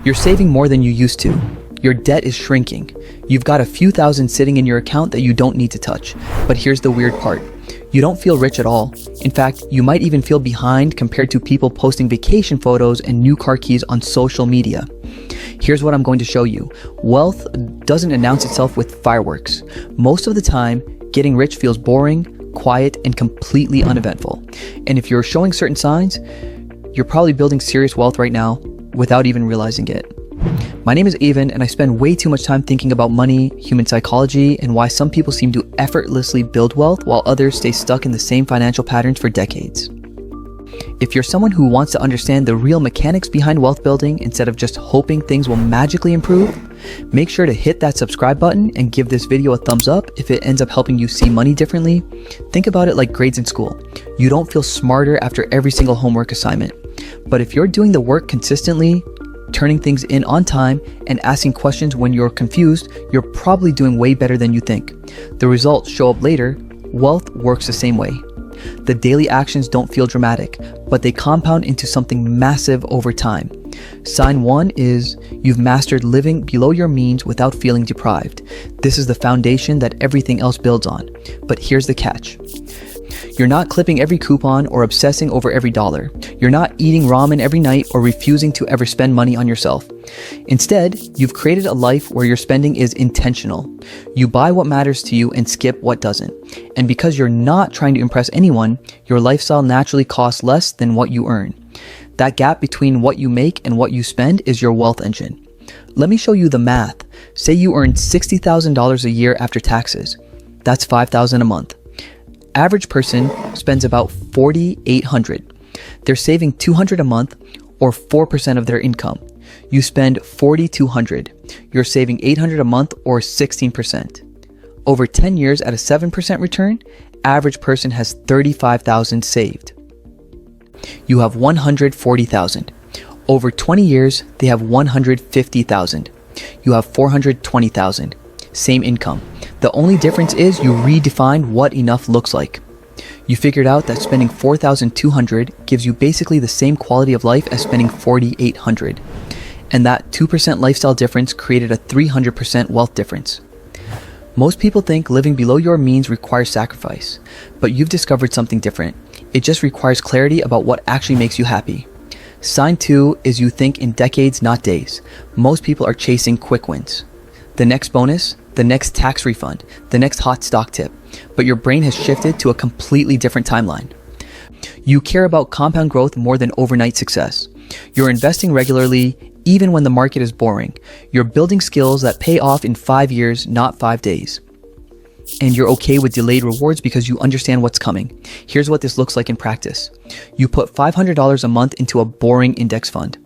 You're saving more than you used to. Your debt is shrinking. You've got a few thousand sitting in your account that you don't need to touch. But here's the weird part. You don't feel rich at all. In fact, you might even feel behind compared to people posting vacation photos and new car keys on social media. Here's what I'm going to show you. Wealth doesn't announce itself with fireworks. Most of the time, getting rich feels boring, quiet, and completely uneventful. And if you're showing certain signs, you're probably building serious wealth right now without even realizing it. My name is Avon, and I spend way too much time thinking about money, human psychology, and why some people seem to effortlessly build wealth while others stay stuck in the same financial patterns for decades. If you're someone who wants to understand the real mechanics behind wealth building instead of just hoping things will magically improve, make sure to hit that subscribe button and give this video a thumbs up if it ends up helping you see money differently. Think about it like grades in school. You don't feel smarter after every single homework assignment. But if you're doing the work consistently, turning things in on time, and asking questions when you're confused, you're probably doing way better than you think. The results show up later. Wealth works the same way. The daily actions don't feel dramatic, but they compound into something massive over time. Sign 1 is you've mastered living below your means without feeling deprived. This is the foundation that everything else builds on. But here's the catch. You're not clipping every coupon or obsessing over every dollar. You're not eating ramen every night or refusing to ever spend money on yourself. Instead, you've created a life where your spending is intentional. You buy what matters to you and skip what doesn't. And because you're not trying to impress anyone, your lifestyle naturally costs less than what you earn. That gap between what you make and what you spend is your wealth engine. Let me show you the math. Say you earn $60,000 a year after taxes. That's $5,000 a month. Average person spends about $4,800. They're saving $200 a month, or 4% of their income. You spend $4,200. You're saving $800 a month, or 16%. Over 10 years at a 7% return, average person has $35,000 saved. You have $140,000. Over 20 years, they have $150,000. You have $420,000. Same income. The only difference is you redefined what enough looks like. You figured out that spending $4,200 gives you basically the same quality of life as spending $4,800. And that 2% lifestyle difference created a 300% wealth difference. Most people think living below your means requires sacrifice, but you've discovered something different. It just requires clarity about what actually makes you happy. Sign 2 is you think in decades, not days. Most people are chasing quick wins. The next bonus, the next tax refund, the next hot stock tip, but your brain has shifted to a completely different timeline. You care about compound growth more than overnight success. You're investing regularly, even when the market is boring. You're building skills that pay off in 5 years, not 5 days. And you're okay with delayed rewards because you understand what's coming. Here's what this looks like in practice. You put $500 a month into a boring index fund.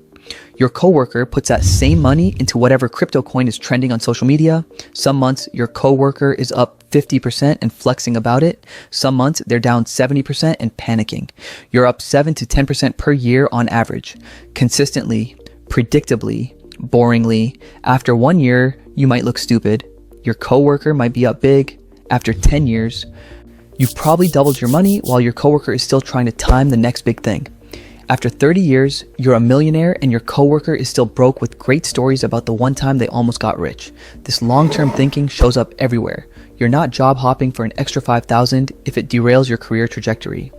Your coworker puts that same money into whatever crypto coin is trending on social media. Some months your coworker is up 50% and flexing about it. Some months they're down 70% and panicking. You're up 7 to 10% per year on average. Consistently, predictably, boringly. After 1 year, you might look stupid. Your coworker might be up big. After 10 years, you've probably doubled your money while your coworker is still trying to time the next big thing. After 30 years, you're a millionaire and your coworker is still broke with great stories about the one time they almost got rich. This long-term thinking shows up everywhere. You're not job hopping for an extra $5,000 if it derails your career trajectory.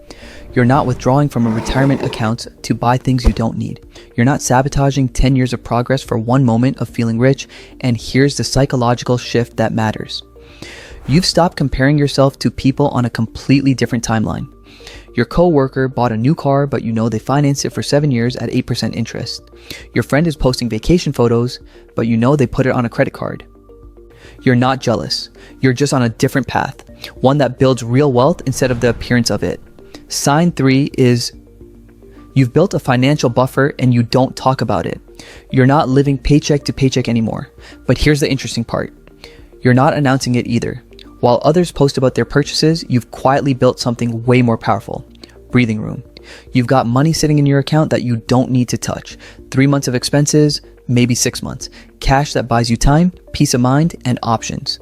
You're not withdrawing from a retirement account to buy things you don't need. You're not sabotaging 10 years of progress for one moment of feeling rich. And here's the psychological shift that matters. You've stopped comparing yourself to people on a completely different timeline. Your coworker bought a new car, but you know they financed it for 7 years at 8% interest. Your friend is posting vacation photos, but you know they put it on a credit card. You're not jealous. You're just on a different path, one that builds real wealth instead of the appearance of it. Sign 3 is you've built a financial buffer and you don't talk about it. You're not living paycheck to paycheck anymore. But here's the interesting part. You're not announcing it either. While others post about their purchases, you've quietly built something way more powerful. Breathing room. You've got money sitting in your account that you don't need to touch. 3 months of expenses, maybe 6 months. Cash that buys you time, peace of mind, and options.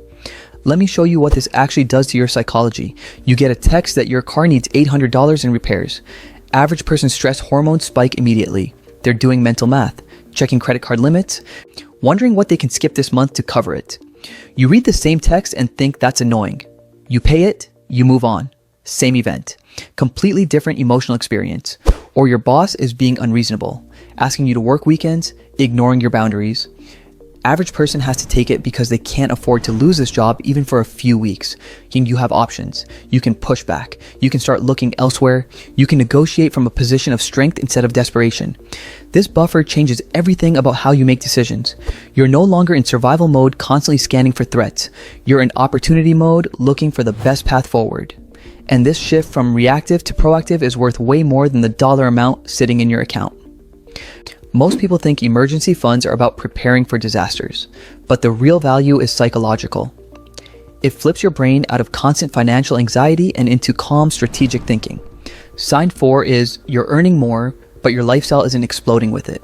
Let me show you what this actually does to your psychology. You get a text that your car needs $800 in repairs. Average person's stress hormones spike immediately. They're doing mental math. checking credit card limits, wondering what they can skip this month to cover it. You read the same text and think that's annoying. You pay it, you move on. Same event. Completely different emotional experience. Or your boss is being unreasonable, asking you to work weekends, ignoring your boundaries. Average person has to take it because they can't afford to lose this job even for a few weeks. You have options. You can push back. You can start looking elsewhere. You can negotiate from a position of strength instead of desperation. This buffer changes everything about how you make decisions. You're no longer in survival mode, constantly scanning for threats. You're in opportunity mode, looking for the best path forward. And this shift from reactive to proactive is worth way more than the dollar amount sitting in your account. Most people think emergency funds are about preparing for disasters, but the real value is psychological. It flips your brain out of constant financial anxiety and into calm strategic thinking. Sign 4 is you're earning more, but your lifestyle isn't exploding with it.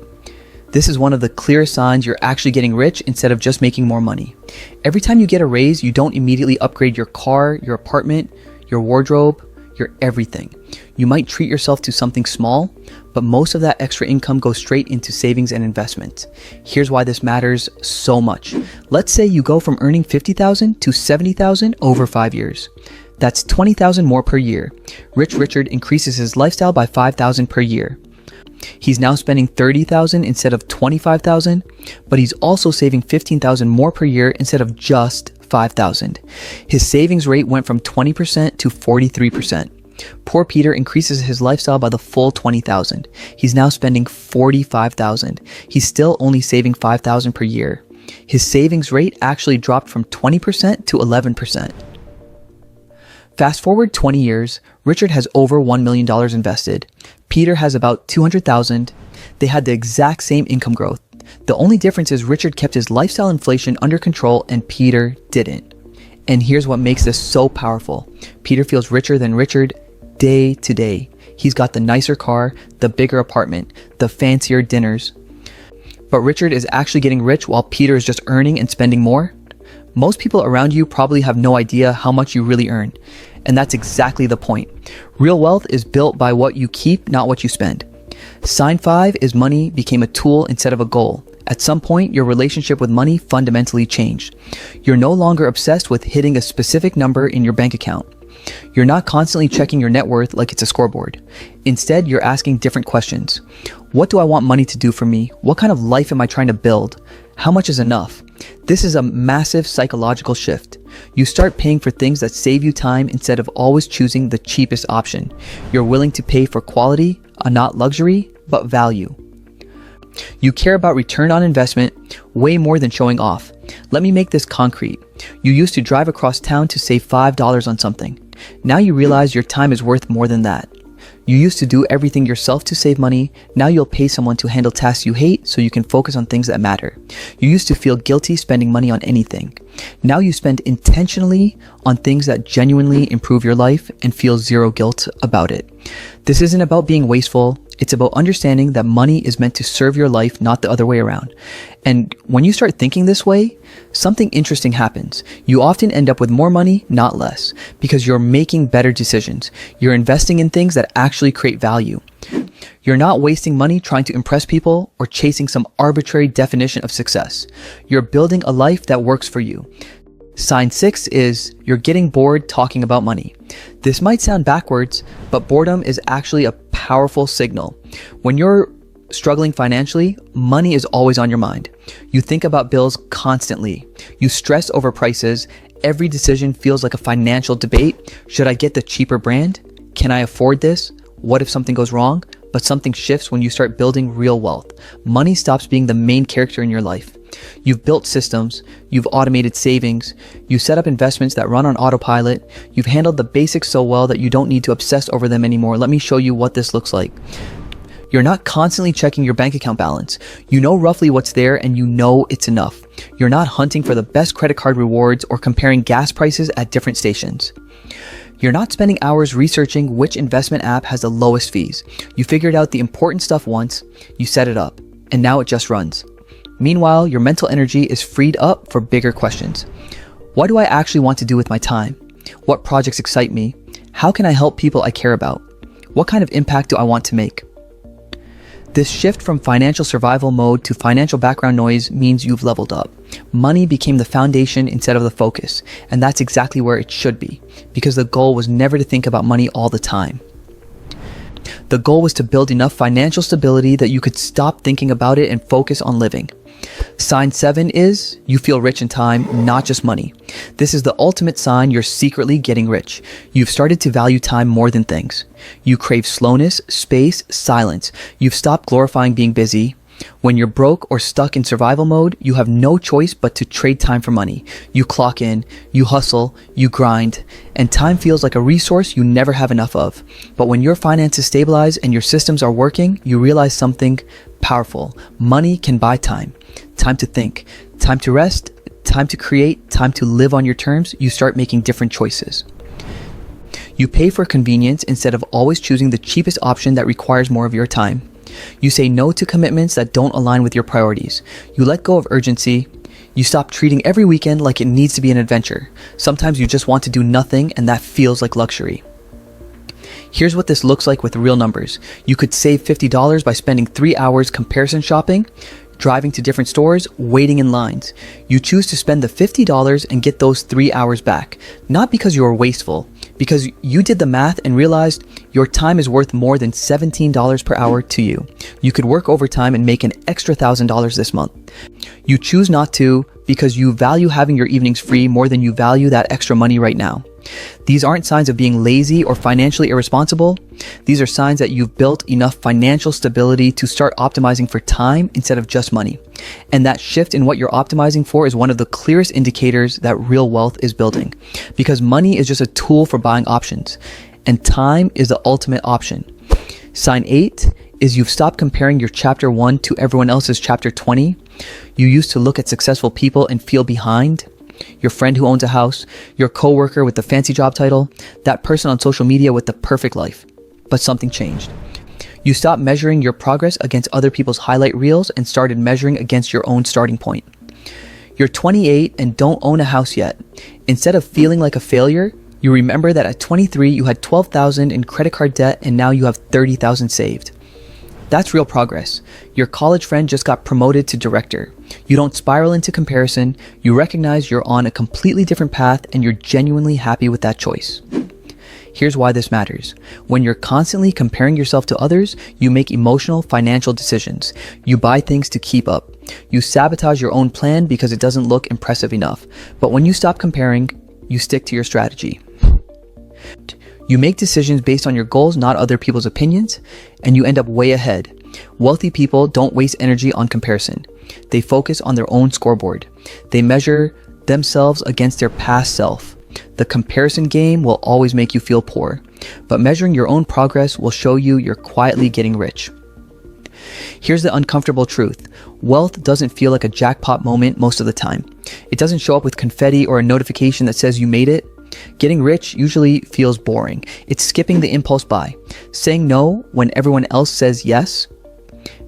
This is one of the clearest signs you're actually getting rich instead of just making more money. Every time you get a raise, you don't immediately upgrade your car, your apartment, your wardrobe, your everything. You might treat yourself to something small, but most of that extra income goes straight into savings and investments. Here's why this matters so much. Let's say you go from earning $50,000 to $70,000 over 5 years. That's $20,000 more per year. Rich Richard increases his lifestyle by $5,000 per year. He's now spending $30,000 instead of $25,000, but he's also saving $15,000 more per year instead of just $5,000. His savings rate went from 20% to 43%. Poor Peter increases his lifestyle by the full $20,000. He's now spending $45,000. He's still only saving $5,000 per year. His savings rate actually dropped from 20% to 11%. Fast forward 20 years, Richard has over $1 million invested. Peter has about $200,000. They had the exact same income growth. The only difference is Richard kept his lifestyle inflation under control and Peter didn't. And here's what makes this so powerful. Peter feels richer than Richard day to day. He's got the nicer car, the bigger apartment, the fancier dinners. But Richard is actually getting rich while Peter is just earning and spending more. Most people around you probably have no idea how much you really earn. And that's exactly the point. Real wealth is built by what you keep, not what you spend. Sign 5 is money became a tool instead of a goal. At some point, your relationship with money fundamentally changed. You're no longer obsessed with hitting a specific number in your bank account. You're not constantly checking your net worth like it's a scoreboard. Instead, you're asking different questions. What do I want money to do for me? What kind of life am I trying to build? How much is enough? This is a massive psychological shift. You start paying for things that save you time instead of always choosing the cheapest option. You're willing to pay for quality, not luxury, but value. You care about return on investment way more than showing off. Let me make this concrete. You used to drive across town to save $5 on something. Now you realize your time is worth more than that. You used to do everything yourself to save money. Now you'll pay someone to handle tasks you hate so you can focus on things that matter. You used to feel guilty spending money on anything. Now you spend intentionally on things that genuinely improve your life and feel zero guilt about it. This isn't about being wasteful. It's about understanding that money is meant to serve your life, not the other way around. And when you start thinking this way, something interesting happens. You often end up with more money, not less, because you're making better decisions. You're investing in things that actually create value. You're not wasting money trying to impress people or chasing some arbitrary definition of success. You're building a life that works for you. Sign 6 is you're getting bored talking about money. This might sound backwards, but boredom is actually a powerful signal. When you're struggling financially, money is always on your mind. You think about bills constantly. You stress over prices. Every decision feels like a financial debate. Should I get the cheaper brand? Can I afford this? What if something goes wrong? But something shifts when you start building real wealth. Money stops being the main character in your life. You've built systems, you've automated savings, you set up investments that run on autopilot, you've handled the basics so well that you don't need to obsess over them anymore. Let me show you what this looks like. You're not constantly checking your bank account balance. You know roughly what's there and you know it's enough. You're not hunting for the best credit card rewards or comparing gas prices at different stations. You're not spending hours researching which investment app has the lowest fees. You figured out the important stuff once, you set it up, and now it just runs. Meanwhile, your mental energy is freed up for bigger questions. What do I actually want to do with my time? What projects excite me? How can I help people I care about? What kind of impact do I want to make? This shift from financial survival mode to financial background noise means you've leveled up. Money became the foundation instead of the focus, and that's exactly where it should be, because the goal was never to think about money all the time. The goal was to build enough financial stability that you could stop thinking about it and focus on living. Sign 7 is you feel rich in time, not just money. This is the ultimate sign you're secretly getting rich. You've started to value time more than things. You crave slowness, space, silence. You've stopped glorifying being busy. When you're broke or stuck in survival mode, you have no choice but to trade time for money. You clock in, you hustle, you grind, and time feels like a resource you never have enough of. But when your finances stabilize and your systems are working, you realize something powerful. Money can buy time. Time to think, time to rest, time to create, time to live on your terms. You start making different choices. You pay for convenience instead of always choosing the cheapest option that requires more of your time. You say no to commitments that don't align with your priorities. You let go of urgency. You stop treating every weekend like it needs to be an adventure. Sometimes you just want to do nothing, and that feels like luxury. Here's what this looks like with real numbers. You could save $50 by spending 3 hours comparison shopping, driving to different stores, waiting in lines. You choose to spend the $50 and get those 3 hours back, not because you were wasteful, because you did the math and realized your time is worth more than $17 per hour to you. You could work overtime and make an extra $1,000 this month. You choose not to because you value having your evenings free more than you value that extra money right now. These aren't signs of being lazy or financially irresponsible. These are signs that you've built enough financial stability to start optimizing for time instead of just money. And that shift in what you're optimizing for is one of the clearest indicators that real wealth is building. Because money is just a tool for buying options, and time is the ultimate option. Sign 8 is you've stopped comparing your chapter 1 to everyone else's chapter 20. You used to look at successful people and feel behind. Your friend who owns a house, your coworker with the fancy job title, that person on social media with the perfect life. But something changed. You stopped measuring your progress against other people's highlight reels and started measuring against your own starting point. You're 28 and don't own a house yet. Instead of feeling like a failure, you remember that at 23 you had $12,000 in credit card debt and now you have $30,000 saved. That's real progress. Your college friend just got promoted to director. You don't spiral into comparison. You recognize you're on a completely different path and you're genuinely happy with that choice. Here's why this matters. When you're constantly comparing yourself to others, you make emotional, financial decisions. You buy things to keep up. You sabotage your own plan because it doesn't look impressive enough. But when you stop comparing, you stick to your strategy. You make decisions based on your goals, not other people's opinions, and you end up way ahead. Wealthy people don't waste energy on comparison. They focus on their own scoreboard. They measure themselves against their past self. The comparison game will always make you feel poor, but measuring your own progress will show you you're quietly getting rich. Here's the uncomfortable truth. Wealth doesn't feel like a jackpot moment most of the time. It doesn't show up with confetti or a notification that says you made it. Getting rich usually feels boring. It's skipping the impulse buy, saying no when everyone else says yes,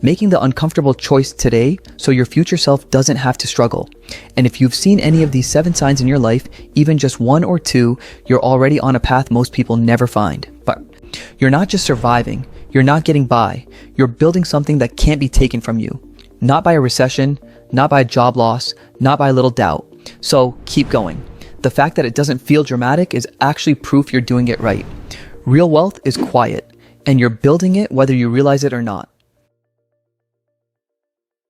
making the uncomfortable choice today so your future self doesn't have to struggle. And if you've seen any of these 7 signs in your life, even just 1 or 2, you're already on a path most people never find. But you're not just surviving, you're not getting by, you're building something that can't be taken from you. Not by a recession, not by a job loss, not by a little doubt. So keep going. The fact that it doesn't feel dramatic is actually proof you're doing it right. Real wealth is quiet, and you're building it whether you realize it or not.